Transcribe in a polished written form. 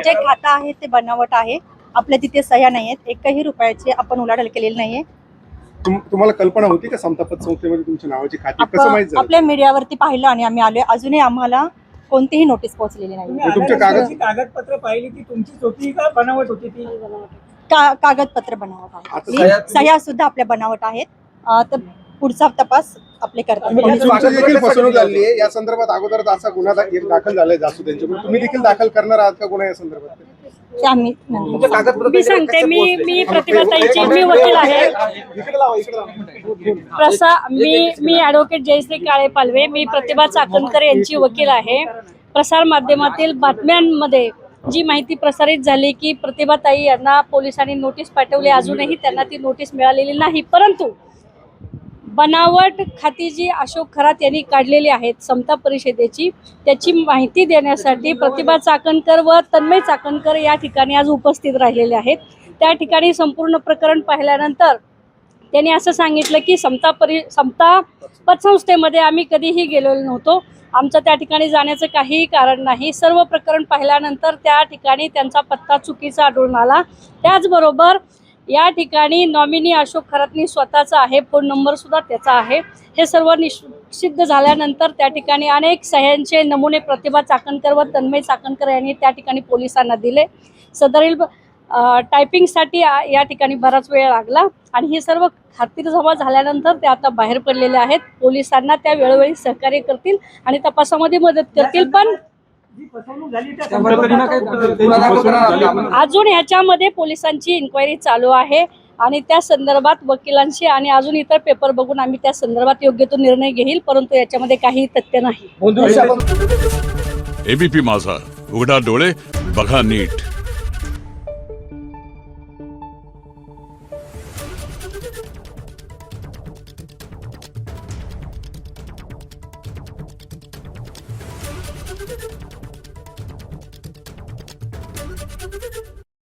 जे खातं आहे ते बनावट आहे. आपल्या तिथे सह्या नाही आहेत. एकही रुपयाची आपण उलाढाल केलेली नाहीये. तुम्हाला कल्पना होती का समता पतसंस्थेमध्ये तुमच्या नावाची खाती कसं माहित झालं? आपल्या मीडियावरती पाहिलं आणि आम्ही आलोय. अजूनही आम्हाला कोणतीही नोटीस पोहोचलेली नाही. तुमच्या कागदपत्र पाहिली ती तुमचीच होती का बनावट होती ती? कागदपत्र बनावट आहेत. सह्या सुद्धा आपल्या बनावट आहेत. तर पुढचा तपास आपले करतात. तुमची देखील फसवणूक झाली आहे या संदर्भात अगोदरच असा गुन्हा दाखल झालाय जासू त्यांच्याकडून. तुम्ही देखील दाखल करणार आहात का गुन्हा या संदर्भात? ते आम्ही मी सांगते, मी प्रतिभाताईची मी वकील आहे. मी ॲडव्होकेट जयश्री काळे पालवे, मी प्रतिभा चाकणकर यांची वकील आहे. प्रसार माध्यमातील बातम्यांमध्ये जी माहिती प्रसारित झाली की प्रतिभाताई यांना पोलिसांनी नोटीस पाठवली, अजूनही त्यांना ती नोटीस मिळालेली नाही. परंतु बनावट खाती जी अशोक खरात यांनी काढलेली आहेत समता परिषदेची, त्याची माहिती देण्यासाठी प्रतिभा चाकणकर व तन्मय चाकणकर या ठिकाणी आज उपस्थित राहिलेले आहेत. त्या ठिकाणी संपूर्ण प्रकरण पाहिल्यानंतर त्यांनी असं सांगितलं की समता पतसंस्थेमध्ये आम्ही कधीही गेलेलो नव्हतो. आमचं त्या ठिकाणी जाण्याचं काहीही कारण नाही. सर्व प्रकरण पाहिल्यानंतर त्या ठिकाणी त्यांचा पत्ता चुकीचा आढळून आला. त्याचबरोबर या ठिकाणी नॉमिनी अशोक खरातनी स्वतःचा आहे, फोन नंबर सुद्धा त्याचा आहे. हे सर्व निश्चित झाल्यानंतर त्या ठिकाणी अनेक सह्यांचे नमुने प्रतिभा चाकणकर व तन्मय चाकणकर यांनी त्या ठिकाणी पोलिसांना दिले. सदरील टायपिंगसाठी या ठिकाणी बराच वेळ लागला आणि हे सर्व खात्रीजमा झाल्यानंतर ते आता बाहेर पडलेले आहेत. पोलिसांना त्या वेळोवेळी सहकार्य करतील आणि तपासामध्ये मदत करतील. पण अजून ह्याच्यामध्ये पोलिसांची इन्क्वायरी चालू आहे आणि त्या संदर्भात वकिलांशी आणि अजून इतर पेपर बघून आम्ही त्या संदर्भात योग्य तो निर्णय घेईल. परंतु याच्यामध्ये काही तथ्य नाही. एबीपी माझा, उघडा डोळे बघा नीट.